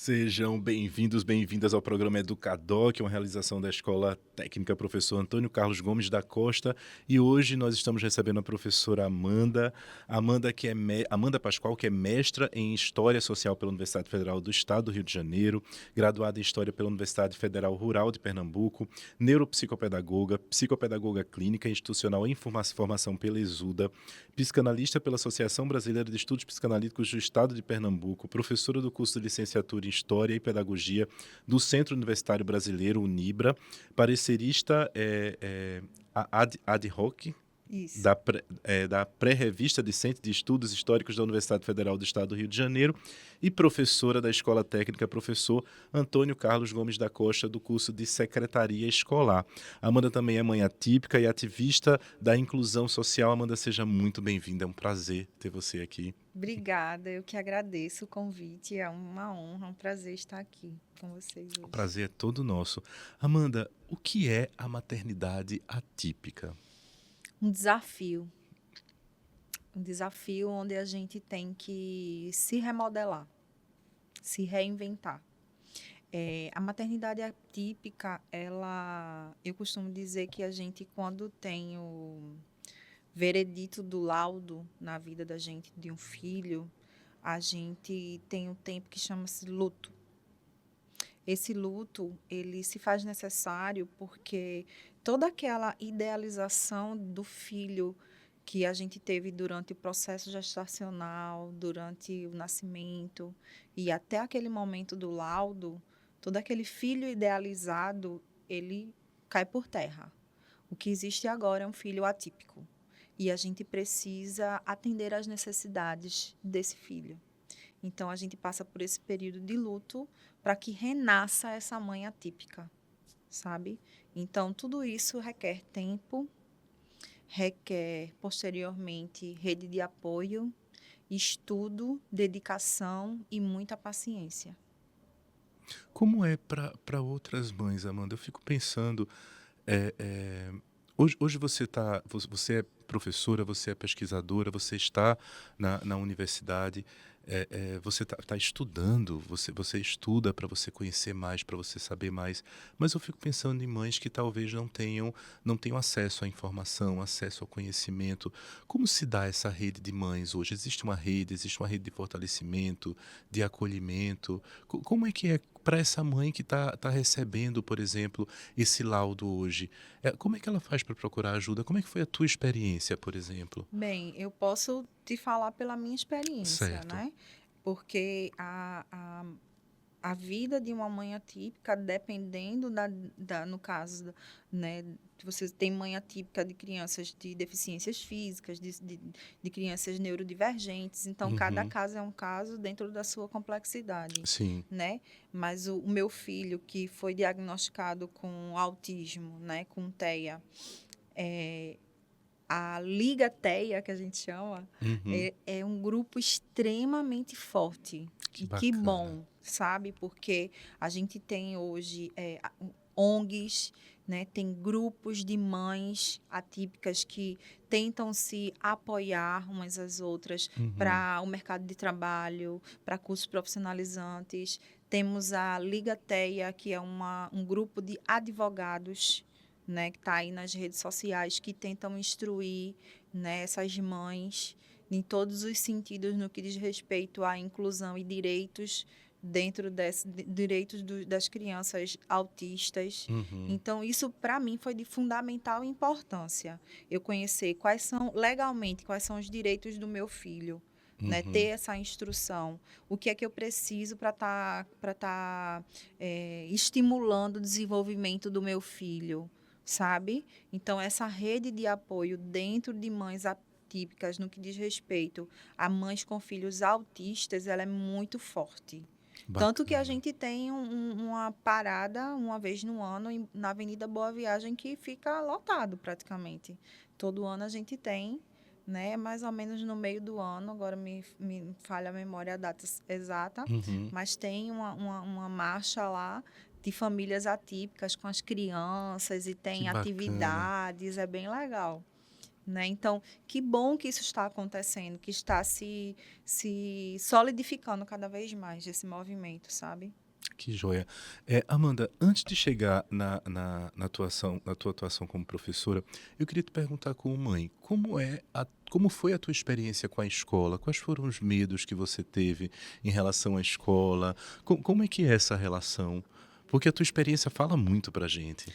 Sejam bem-vindos, bem-vindas ao programa Educador, que é uma realização da Escola Técnica Professor Antônio Carlos Gomes da Costa. E hoje nós estamos recebendo a professora Amanda Pascoal, que é mestra em História Social pela Universidade Federal do Estado do Rio de Janeiro, graduada em História pela Universidade Federal Rural de Pernambuco, neuropsicopedagoga, psicopedagoga clínica institucional em formação pela ESUDA, psicanalista pela Associação Brasileira de Estudos Psicanalíticos do Estado de Pernambuco, professora do curso de licenciatura em História e Pedagogia do Centro Universitário Brasileiro, UNIBRA, parecerista ad hoc Isso. da pré-revista Discente de Estudos Históricos da Universidade Federal do Estado do Rio de Janeiro e professora da Escola Técnica Professor Antônio Carlos Gomes da Costa, do curso de Secretaria Escolar. Amanda também é mãe atípica e ativista da inclusão social. Amanda, seja muito bem-vinda, é um prazer ter você aqui. Obrigada, eu que agradeço o convite, é uma honra, um prazer estar aqui com vocês O hoje. prazer é todo nosso. Amanda, o que é a maternidade atípica? Um desafio onde a gente tem que se remodelar, se reinventar. A maternidade atípica, eu costumo dizer que a gente, quando tem o veredito do laudo na vida da gente, de um filho, a gente tem um tempo que chama-se luto. Esse luto, ele se faz necessário porque toda aquela idealização do filho que a gente teve durante o processo gestacional, durante o nascimento e até aquele momento do laudo, todo aquele filho idealizado, ele cai por terra. O que existe agora é um filho atípico e a gente precisa atender às necessidades desse filho. Então, a gente passa por esse período de luto para que renasça essa mãe atípica, sabe? Então, tudo isso requer tempo, requer, posteriormente, rede de apoio, estudo, dedicação e muita paciência. Como é para outras mães, Amanda? Eu fico pensando, é, é, hoje você é professora, você é pesquisadora, você está na universidade, você está estudando, você estuda para você conhecer mais, para você saber mais. Mas eu fico pensando em mães que talvez não tenham acesso à informação, acesso ao conhecimento. Como se dá essa rede de mães hoje? Existe uma rede de fortalecimento, de acolhimento. Como é para essa mãe que está recebendo, por exemplo, esse laudo hoje? Como é que ela faz para procurar ajuda? Como é que foi a tua experiência, por exemplo? Bem, eu posso te falar pela minha experiência, Certo. né? Porque a vida de uma mãe atípica, dependendo no caso, né, você tem mãe atípica de crianças de deficiências físicas, de crianças neurodivergentes, então cada Uhum. caso é um caso dentro da sua complexidade, Sim. né? Mas o meu filho, que foi diagnosticado com autismo, né, com TEA, a Liga TEA, que a gente chama, Uhum. é um grupo extremamente forte. Que E que bacana. bom, sabe? Porque a gente tem hoje ONGs, né? Tem grupos de mães atípicas que tentam se apoiar umas às outras Uhum. para o mercado de trabalho, para cursos profissionalizantes. Temos a Liga TEA, que é um grupo de advogados, né, que está aí nas redes sociais, que tentam instruir, né, essas mães em todos os sentidos no que diz respeito à inclusão e direitos dentro direitos das crianças autistas. Uhum. Então, isso para mim foi de fundamental importância. Eu conhecer legalmente, quais são os direitos do meu filho, né, ter Uhum. essa instrução, o que é que eu preciso para tá, estimulando o desenvolvimento do meu filho, sabe? Então, essa rede de apoio dentro de mães atípicas, no que diz respeito a mães com filhos autistas, ela é muito forte. Tanto que a Bacana. gente tem uma parada uma vez no ano na Avenida Boa Viagem que fica lotado praticamente. Todo ano a gente tem, né? Mais ou menos no meio do ano, agora me falha a memória a data exata, Uhum. mas tem uma marcha lá de famílias atípicas com as crianças e Que tem bacana. atividades, é bem legal. né? Então, que bom que isso está acontecendo, que está se solidificando cada vez mais esse movimento, sabe? Que joia. Amanda, antes de chegar na tua atuação como professora, eu queria te perguntar como mãe, como foi a tua experiência com a escola? Quais foram os medos que você teve em relação à escola? Como é que é essa relação? Porque a tua experiência fala muito pra gente.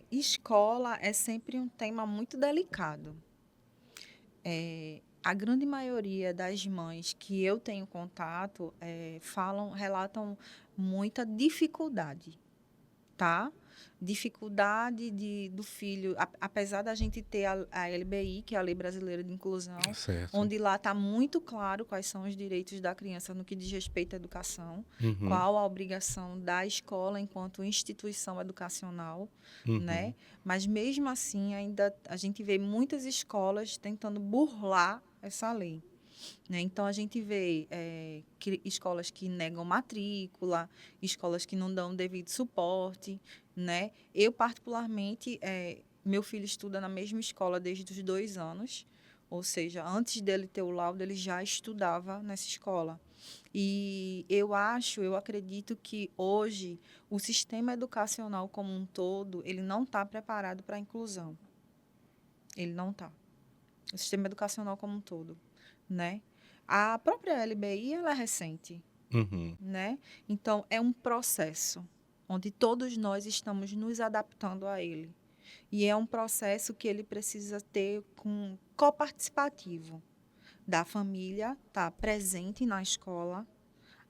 Escola é sempre um tema muito delicado. A grande maioria das mães que eu tenho contato relatam muita dificuldade, tá? Dificuldade do filho, apesar da gente ter a LBI, que é a Lei Brasileira de Inclusão, Certo. onde lá está muito claro quais são os direitos da criança no que diz respeito à educação, Uhum, qual a obrigação da escola enquanto instituição educacional, uhum. né? Mas mesmo assim, ainda a gente vê muitas escolas tentando burlar essa lei, né? Então, a gente vê escolas que negam matrícula, escolas que não dão devido suporte, né? Eu, particularmente, meu filho estuda na mesma escola desde os 2 anos, ou seja, antes dele ter o laudo, ele já estudava nessa escola. E eu acredito que hoje o sistema educacional como um todo, ele não está preparado para a inclusão. Ele não está. O sistema educacional como um todo, né? A própria LBI, ela é recente, Uhum. né? Então, é um processo onde todos nós estamos nos adaptando a ele. E é um processo que ele precisa ter com coparticipativo da família, tá presente na escola,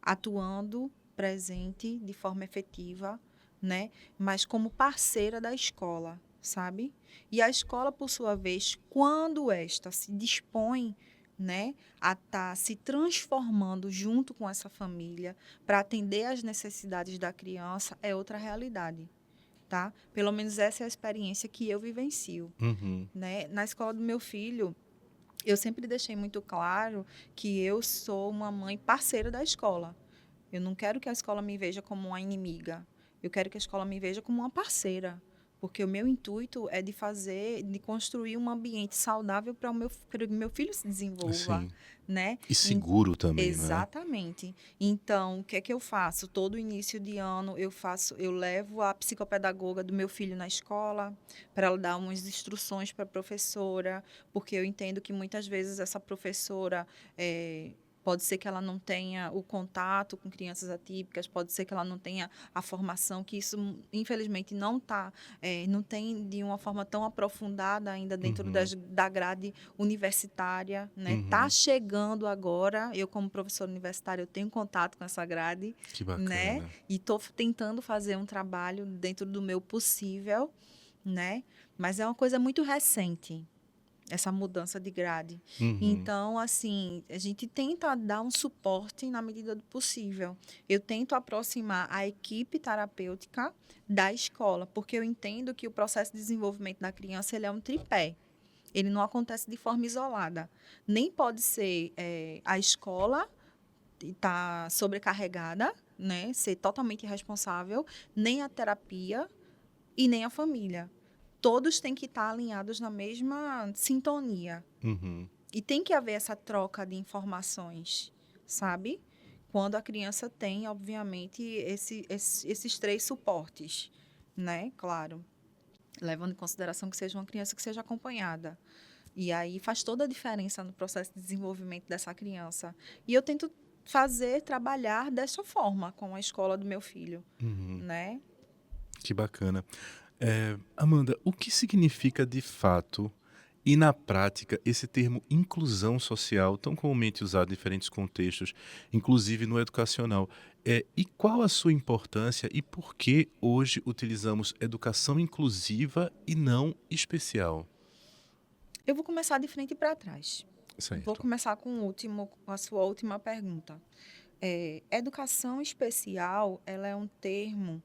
atuando presente de forma efetiva, né? Mas como parceira da escola, sabe? E a escola, por sua vez, quando esta se dispõe, né, a estar se transformando junto com essa família para atender às necessidades da criança, é outra realidade, tá? Pelo menos essa é a experiência que eu vivencio, Uhum. né? Na escola do meu filho, eu sempre deixei muito claro que eu sou uma mãe parceira da escola. Eu não quero que a escola me veja como uma inimiga. Eu quero que a escola me veja como uma parceira. Porque o meu intuito é de construir um ambiente saudável para o meu filho se desenvolva, Sim. né? E seguro também, não é? Exatamente. Então, o que é que eu faço? Todo início de ano eu levo a psicopedagoga do meu filho na escola para ela dar umas instruções para a professora, porque eu entendo que muitas vezes essa professora pode ser que ela não tenha o contato com crianças atípicas, pode ser que ela não tenha a formação, que isso, infelizmente, não tem de uma forma tão aprofundada ainda dentro Uhum. da grade universitária, né? Tá Uhum. chegando agora, eu como professora universitária, eu tenho contato com essa grade, Que né? bacana. E estou tentando fazer um trabalho dentro do meu possível, né? Mas é uma coisa muito recente, essa mudança de grade. Uhum. Então, assim, a gente tenta dar um suporte na medida do possível. Eu tento aproximar a equipe terapêutica da escola, porque eu entendo que o processo de desenvolvimento da criança ele é um tripé. Ele não acontece de forma isolada. Nem pode ser a escola estar sobrecarregada, né, ser totalmente irresponsável, nem a terapia e nem a família. Todos têm que estar alinhados na mesma sintonia. Uhum. E tem que haver essa troca de informações, sabe? Quando a criança tem, obviamente, esses três suportes, né? Claro, levando em consideração que seja uma criança que seja acompanhada. E aí faz toda a diferença no processo de desenvolvimento dessa criança. E eu tento trabalhar dessa forma com a escola do meu filho, Uhum. né? Que bacana. Amanda, o que significa de fato e na prática esse termo inclusão social, tão comumente usado em diferentes contextos, inclusive no educacional? E qual a sua importância e por que hoje utilizamos educação inclusiva e não especial? Eu vou começar de frente para trás. Vou Certo. começar com a sua última pergunta. Educação especial, ela é um termo,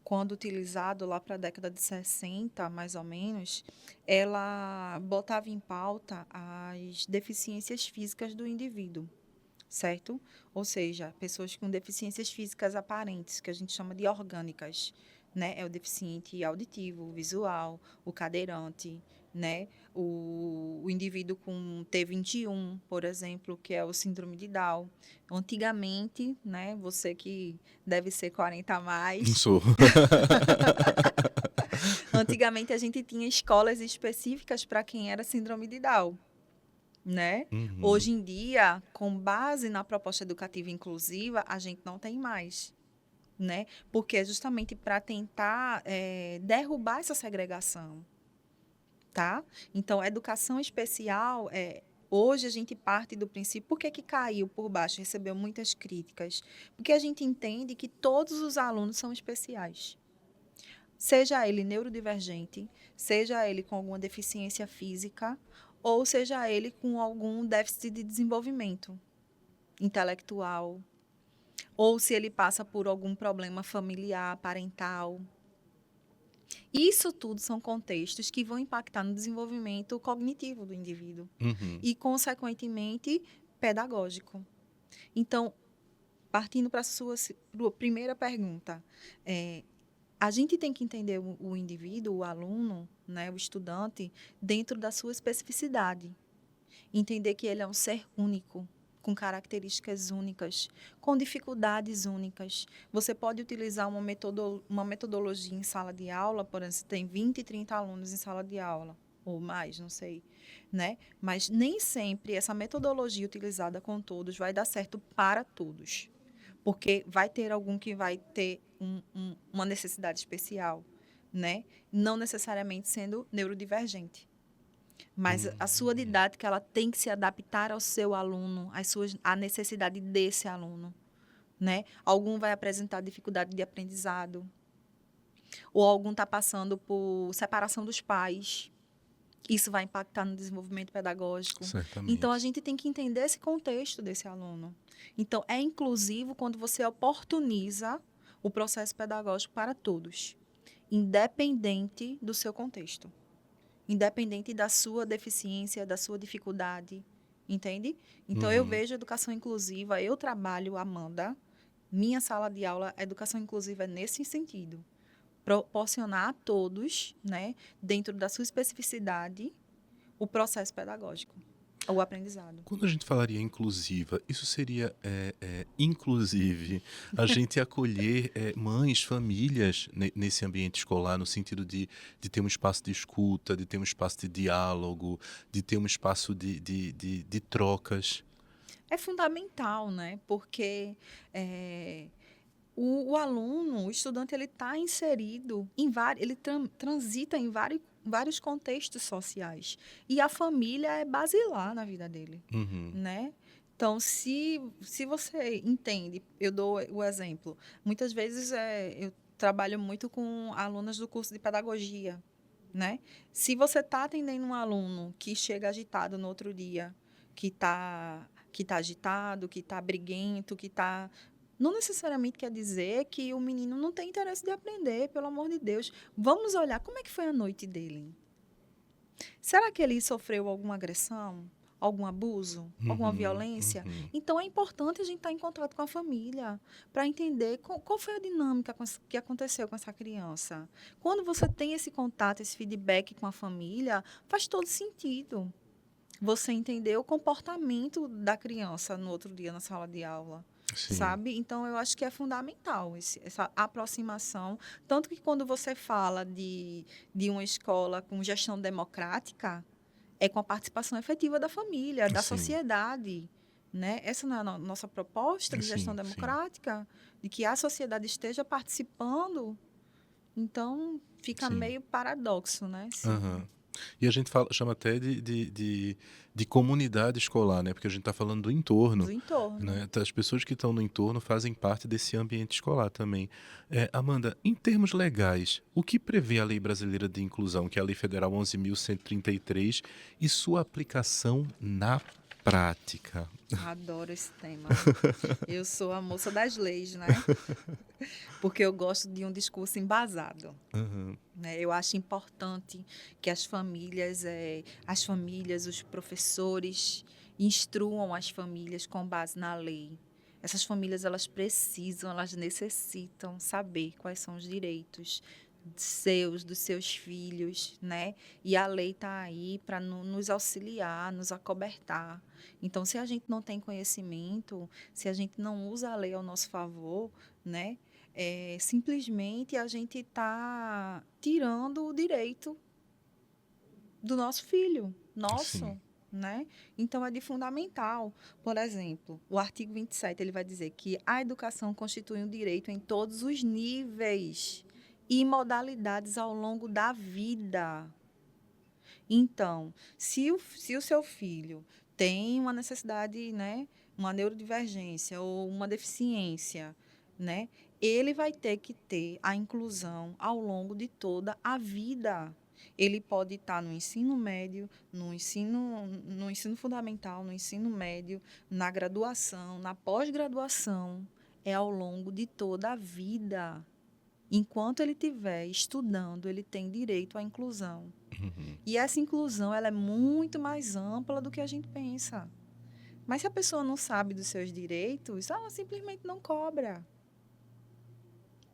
quando utilizado lá para a década de 60, mais ou menos, ela botava em pauta as deficiências físicas do indivíduo, certo? Ou seja, pessoas com deficiências físicas aparentes, que a gente chama de orgânicas, né? É o deficiente auditivo, visual, o cadeirante, né? o indivíduo com T21, por exemplo, que é o síndrome de Down. Antigamente, né, você que deve ser 40 a Não mais, sou. antigamente a gente tinha escolas específicas para quem era síndrome de Down, né? Uhum. Hoje em dia, com base na proposta educativa inclusiva, a gente não tem mais, né? Porque é justamente para tentar derrubar essa segregação, tá? Então, a educação especial, hoje a gente parte do princípio, por que que caiu por baixo, recebeu muitas críticas? Porque a gente entende que todos os alunos são especiais. Seja ele neurodivergente, seja ele com alguma deficiência física, ou seja ele com algum déficit de desenvolvimento intelectual, ou se ele passa por algum problema familiar, parental. Isso tudo são contextos que vão impactar no desenvolvimento cognitivo do indivíduo Uhum. e, consequentemente, pedagógico. Então, partindo para a sua primeira pergunta, a gente tem que entender o indivíduo, o aluno, né, o estudante, dentro da sua especificidade. Entender que ele é um ser único, com características únicas, com dificuldades únicas. Você pode utilizar uma metodologia em sala de aula, por exemplo, tem 20, 30 alunos em sala de aula, ou mais, não sei, né? Mas nem sempre essa metodologia utilizada com todos vai dar certo para todos. Porque vai ter algum que vai ter uma necessidade especial, né? Não necessariamente sendo neurodivergente. Mas a sua Uhum. didática ela tem que se adaptar ao seu aluno, à necessidade desse aluno, né? Algum vai apresentar dificuldade de aprendizado, ou algum está passando por separação dos pais. Isso vai impactar no desenvolvimento pedagógico. Então, a Certamente. gente tem que entender esse contexto desse aluno. Então, é inclusivo quando você oportuniza o processo pedagógico para todos, independente do seu contexto. Independente da sua deficiência, da sua dificuldade, entende? Então, eu Uhum. vejo educação inclusiva, eu trabalho, Amanda, minha sala de aula, a educação inclusiva é nesse sentido. Proporcionar a todos, né, dentro da sua especificidade, o processo pedagógico, o aprendizado. Quando a gente falaria inclusiva, isso seria, inclusive, a gente acolher mães, famílias nesse ambiente escolar, no sentido de ter um espaço de escuta, de ter um espaço de diálogo, de ter um espaço de trocas. É fundamental, né? Porque o aluno, o estudante, ele está inserido em vários, ele transita em vários contextos sociais. E a família é basilar na vida dele, Uhum. né? Então, se você entende, eu dou o exemplo. Muitas vezes eu trabalho muito com alunas do curso de pedagogia, né? Se você está atendendo um aluno que chega agitado no outro dia, que tá agitado, que está briguento, que está não necessariamente quer dizer que o menino não tem interesse de aprender, pelo amor de Deus. Vamos olhar como é que foi a noite dele. Será que ele sofreu alguma agressão? Algum abuso? Alguma Uhum. violência? Uhum. Então, é importante a gente estar em contato com a família para entender qual foi a dinâmica que aconteceu com essa criança. Quando você tem esse contato, esse feedback com a família, faz todo sentido você entender o comportamento da criança no outro dia na sala de aula, Sim. sabe? Então, eu acho que é fundamental essa aproximação. Tanto que quando você fala de uma escola com gestão democrática, é com a participação efetiva da família, da Sim. sociedade. Né? Essa não é a nossa proposta de gestão Sim, sim. democrática, de que a sociedade esteja participando. Então, fica Sim. meio paradoxo, né? Aham. E a gente chama até de comunidade escolar, né? Porque a gente está falando do Do entorno, entorno. né? As pessoas que estão no entorno fazem parte desse ambiente escolar também. Amanda, em termos legais, o que prevê a Lei Brasileira de Inclusão, que é a Lei Federal 11.133, e sua aplicação na prática? Adoro esse tema. Eu sou a moça das leis, né? Porque eu gosto de um discurso embasado. Aham. Né? Eu acho importante que as famílias, os professores instruam as famílias com base na lei. Essas famílias elas precisam, elas necessitam saber quais são os direitos, dos seus filhos, né? E a lei está aí para nos auxiliar, nos acobertar. Então, se a gente não tem conhecimento, se a gente não usa a lei ao nosso favor, né? Simplesmente a gente está tirando o direito do nosso filho, Sim, nosso, né? Então, é de fundamental. Por exemplo, o artigo 27, ele vai dizer que a educação constitui um direito em todos os níveis e modalidades ao longo da vida. Então, se o seu filho tem uma necessidade, né, uma neurodivergência ou uma deficiência, né, ele vai ter que ter a inclusão ao longo de toda a vida. Ele pode estar no ensino médio, no ensino fundamental, no ensino médio, na graduação, na pós-graduação. É ao longo de toda a vida. Enquanto ele estiver estudando, ele tem direito à inclusão. uhum, E essa inclusão ela é muito mais ampla do que a gente pensa. Mas se a pessoa não sabe dos seus direitos, ela simplesmente não cobra,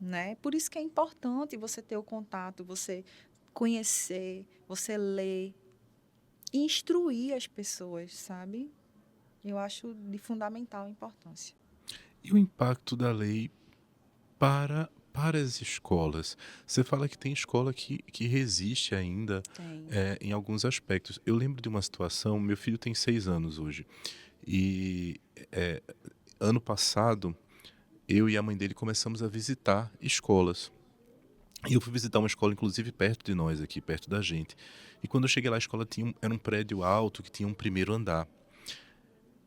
né? Por isso que é importante você ter o contato, você conhecer, você ler e instruir as pessoas, sabe? Eu acho de fundamental importância. e o impacto da lei para as escolas? Você fala que tem escola que resiste ainda, Tem. em alguns aspectos. Eu lembro de uma situação, meu filho tem 6 anos hoje, e, eh, ano passado, eu e a mãe dele começamos a visitar escolas. E eu fui visitar uma escola, inclusive, perto de nós aqui, perto da gente. E quando eu cheguei lá, a escola era um prédio alto que tinha um primeiro andar.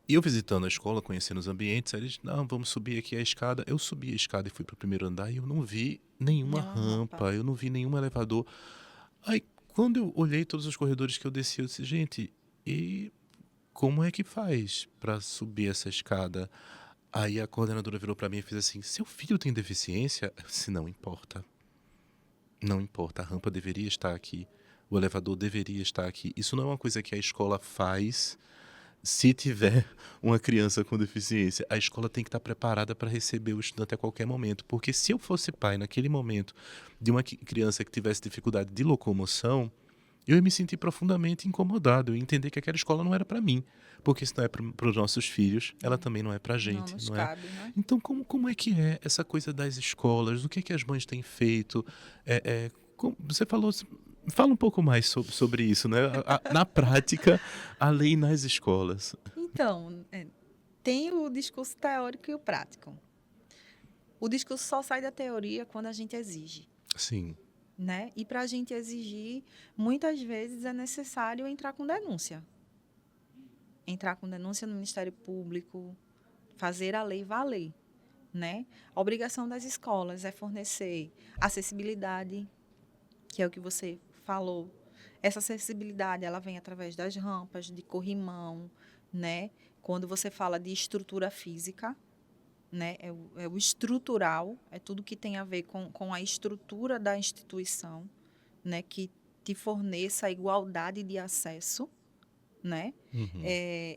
E eu visitando a escola, conhecendo os ambientes, aí eles, não, vamos subir aqui a escada. Eu subi a escada e fui para o primeiro andar e eu não vi nenhuma É uma rampa. rampa, eu não vi nenhum elevador. Aí, quando eu olhei todos os corredores que eu desci, eu disse, gente, e como é que faz para subir essa escada? Aí a coordenadora virou para mim e fez assim, seu filho tem deficiência? Eu disse, não importa. Não importa, a rampa deveria estar aqui, o elevador deveria estar aqui. Isso não é uma coisa que a escola faz se tiver uma criança com deficiência. A escola tem que estar preparada para receber o estudante a qualquer momento. Porque se eu fosse pai naquele momento de uma criança que tivesse dificuldade de locomoção, eu ia me sentir profundamente incomodado. Eu ia entender que aquela escola não era para mim. Porque se não é para os nossos filhos, ela também não é para a Não gente, nos não é? cabe, né? Então, como é que é essa coisa das escolas? O que é que as mães têm feito? Você falou, fala um pouco mais sobre isso, né? Na prática, a lei nas escolas. Então, tem o discurso teórico e o prático. O discurso só sai da teoria quando a gente exige, Sim. né? E para a gente exigir, muitas vezes é necessário entrar com denúncia. Entrar com denúncia no Ministério Público, fazer a lei valer, né? A obrigação das escolas é fornecer acessibilidade, que é o que você falou. Essa acessibilidade, ela vem através das rampas, de corrimão, né? Quando você fala de estrutura física, né? É o estrutural, é tudo que tem a ver com a estrutura da instituição, né? Que te forneça a igualdade de acesso, né? Uhum.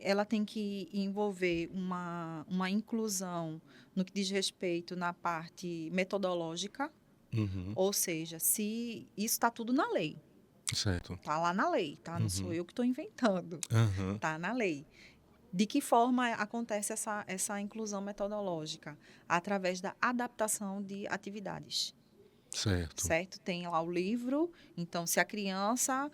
Ela tem que envolver uma inclusão no que diz respeito na parte metodológica, Uhum. ou seja, se isso está tudo na lei, Certo. está lá na lei, tá? Não sou Uhum. eu que estou inventando, Aham. está na lei. De que forma acontece essa inclusão metodológica? Através da adaptação de atividades, Certo. certo? Tem lá o livro, então, se a criança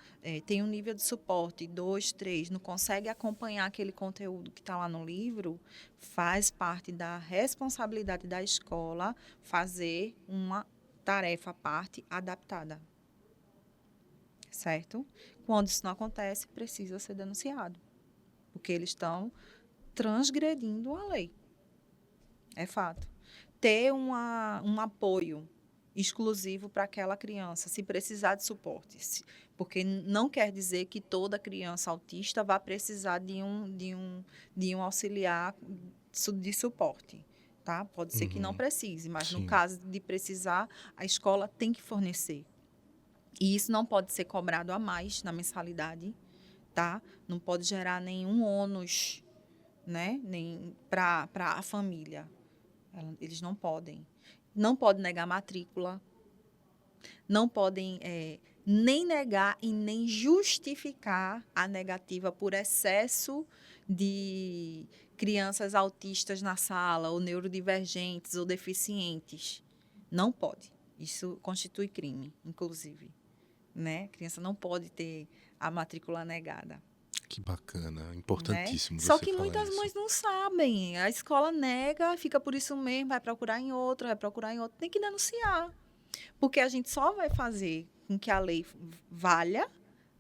tem um nível de suporte 2, 3, não consegue acompanhar aquele conteúdo que está lá no livro, faz parte da responsabilidade da escola fazer uma tarefa à parte adaptada, certo? Quando isso não acontece, precisa ser denunciado, porque eles estão transgredindo a lei. É fato. Ter um apoio exclusivo para aquela criança, se precisar de suporte. Porque não quer dizer que toda criança autista vá precisar de um auxiliar de suporte. Tá? Pode ser que não Uhum. precise, mas no Sim. caso de precisar, a escola tem que fornecer. E isso não pode ser cobrado a mais na mensalidade, tá? Não pode gerar nenhum ônus, né? Nem para a família. Eles não podem. Não pode negar matrícula, não podem nem negar e nem justificar a negativa por excesso de crianças autistas na sala, ou neurodivergentes, ou deficientes. Não pode. Isso constitui crime, inclusive. Né? A criança não pode ter a matrícula negada. Que bacana, Né? importantíssimo Só você que falar muitas isso. mães não sabem. A escola nega, fica por isso mesmo, vai procurar em outro, vai procurar em outro. Tem que denunciar. Porque a gente só vai fazer com que a lei valha,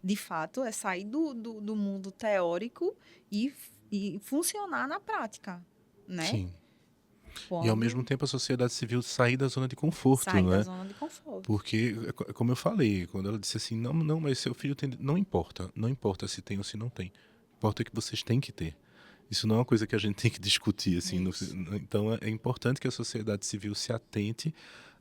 de fato, é sair do mundo teórico e funcionar na prática, né? Sim. E ao mesmo Quando tempo a sociedade civil sair da zona de conforto, sair da né? zona de conforto. Porque, como eu falei, quando ela disse assim, não, não, mas seu filho tem... Não importa, não importa se tem ou se não tem. Importa que vocês têm que ter. Isso não é uma coisa que a gente tem que discutir, assim. Isso. Então, é importante que a sociedade civil se atente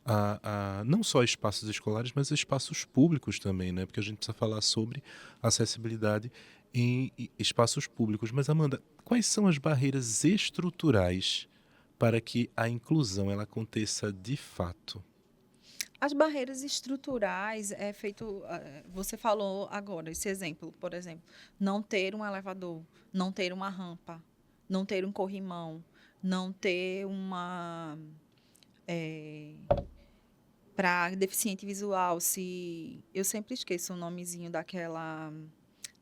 a não só espaços escolares, mas a espaços públicos também, né? Porque a gente precisa falar sobre acessibilidade em espaços públicos. Mas, Amanda, quais são as barreiras estruturais para que a inclusão ela aconteça de fato? As barreiras estruturais é feito. Você falou agora, esse exemplo, por exemplo, não ter um elevador, não ter uma rampa, não ter um corrimão, não ter uma. Para deficiente visual, se. Eu sempre esqueço o nomezinho daquela.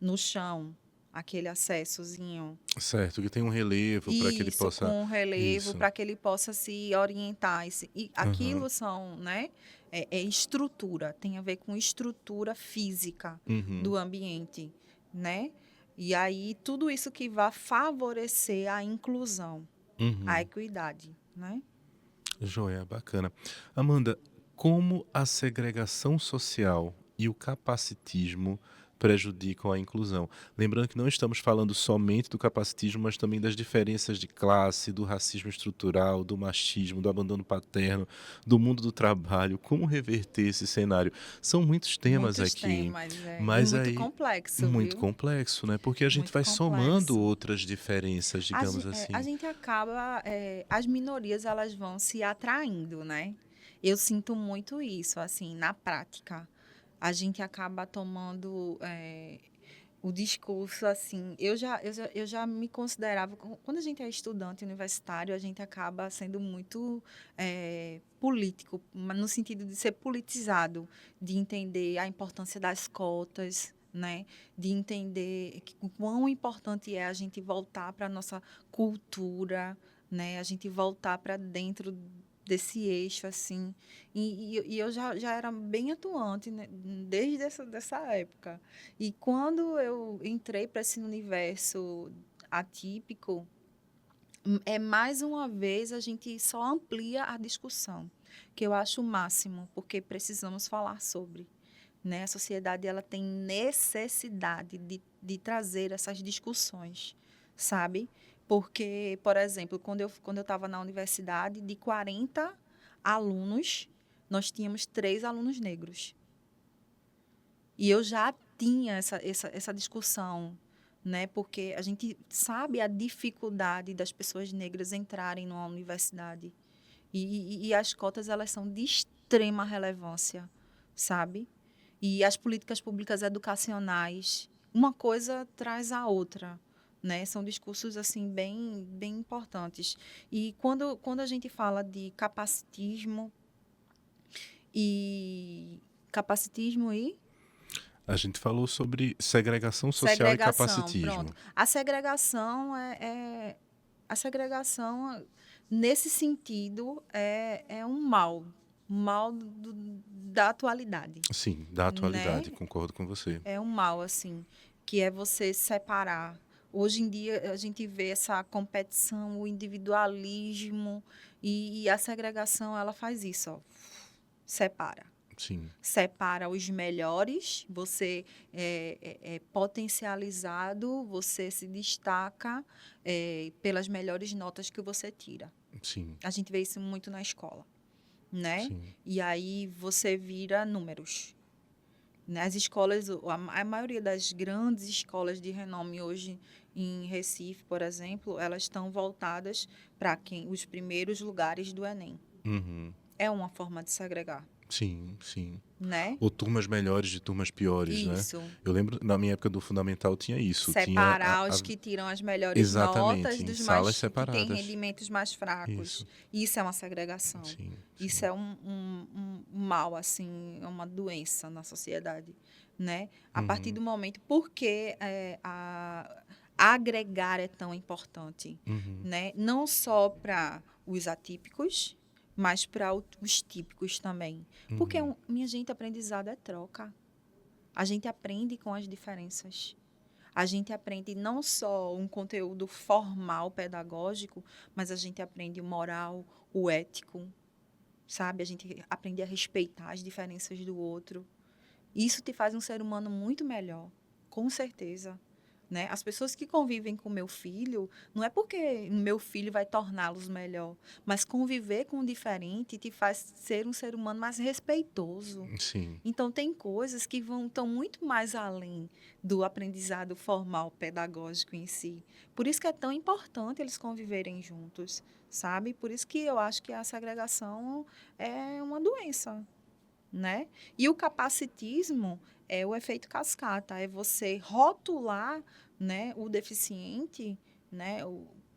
No chão, aquele acessozinho. Certo, que tem um relevo para que ele Isso, possa... com relevo, Isso. para que ele possa se orientar. E Aham. aquilo são, né? É estrutura, tem a ver com estrutura física Uhum. do ambiente, né? E aí, tudo isso que vai favorecer a inclusão, a Uhum. equidade, né? Joia, bacana. Amanda, como a segregação social e o capacitismo prejudicam a inclusão? Lembrando que não estamos falando somente do capacitismo, mas também das diferenças de classe, do racismo estrutural, do machismo, do abandono paterno, do mundo do trabalho. Como reverter esse cenário? São muitos temas Muitos aqui, temas, e mas muito aí complexo, muito viu? complexo, né? Porque a gente Muito vai somando complexo. outras diferenças, digamos A assim. gente acaba, as minorias elas vão se atraindo, né? Eu sinto muito isso, assim, na prática. A gente acaba tomando o discurso, assim. Eu já me considerava, quando a gente é estudante universitário, a gente acaba sendo muito político, no sentido de ser politizado, de entender a importância das cotas, né? De entender o quão importante é a gente voltar para a nossa cultura, né? A gente voltar para dentro desse eixo, assim. E eu já era bem atuante, né? Desde dessa época. E quando eu entrei para esse universo atípico, é mais uma vez a gente só amplia a discussão, que eu acho o máximo, porque precisamos falar sobre. Né? A sociedade ela tem necessidade de trazer essas discussões, sabe? Porque, por exemplo, quando eu estava na universidade, de 40 alunos, nós tínhamos 3 alunos negros. E eu já tinha essa discussão, né? Porque a gente sabe a dificuldade das pessoas negras entrarem numa universidade. E as cotas, elas são de extrema relevância, sabe? E as políticas públicas educacionais, uma coisa traz a outra, né? São discursos assim bem importantes. E quando a gente fala de capacitismo e A gente falou sobre segregação social e segregação, pronto. capacitismo. A segregação nesse sentido é um mal da atualidade, Sim, da atualidade, né? concordo com você. É um mal, assim, que é você separar. Hoje em dia, a gente vê essa competição, o individualismo e a segregação, ela faz isso, ó, separa. Sim, Separa os melhores, você é potencializado, você se destaca pelas melhores notas que você tira. sim, A gente vê isso muito na escola, né? sim. E aí você vira números. Nas escolas, a maioria das grandes escolas de renome hoje em Recife, por exemplo, elas estão voltadas para quem os primeiros lugares do Enem. Uhum, É uma forma de segregar, Sim, sim. né? Ou turmas melhores de turmas piores, né? Isso. Eu lembro, na minha época do fundamental tinha isso. Tinha Separar os que tiram as melhores notas exatamente, em dos salas mais que têm separadas. rendimentos mais fracos. Isso. Isso é uma segregação. Sim, Isso sim. é um mal, assim, é uma doença na sociedade, né? A partir do Uhum, momento, por que agregar é tão importante, uhum, né? Não só para os atípicos, mas para os típicos também. Porque, uhum. minha gente, aprendizado é troca. A gente aprende com as diferenças. A gente aprende não só um conteúdo formal pedagógico, mas a gente aprende o moral, o ético, sabe? A gente aprende a respeitar as diferenças do outro. Isso te faz um ser humano muito melhor, com certeza. Né? As pessoas que convivem com meu filho, não é porque meu filho vai torná-los melhor, mas conviver com o diferente te faz ser um ser humano mais respeitoso. Sim. Então, tem coisas que estão muito mais além do aprendizado formal pedagógico em si. Por isso que é tão importante eles conviverem juntos, sabe? Por isso que eu acho que a segregação é uma doença, né? E o capacitismo é o efeito cascata, é você rotular, né, o deficiente, né,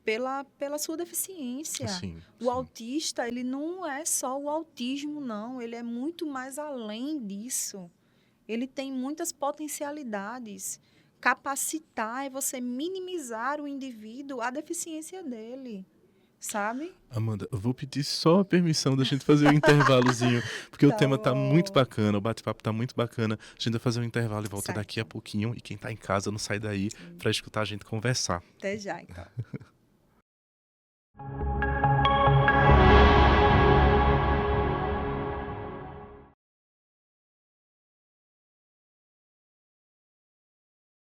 pela sua deficiência. Sim, O sim. autista, ele não é só o autismo, não, ele é muito mais além disso. Ele tem muitas potencialidades. Capacitar é você minimizar o indivíduo, a deficiência dele, sabe? Amanda, eu vou pedir só a permissão da gente fazer um intervalozinho, porque o Tá tema tá muito bom. bacana, o bate-papo tá muito bacana. A gente vai fazer um intervalo e volta daqui a Certo. pouquinho. E quem tá em casa não sai daí pra escutar a gente conversar. Até já, então.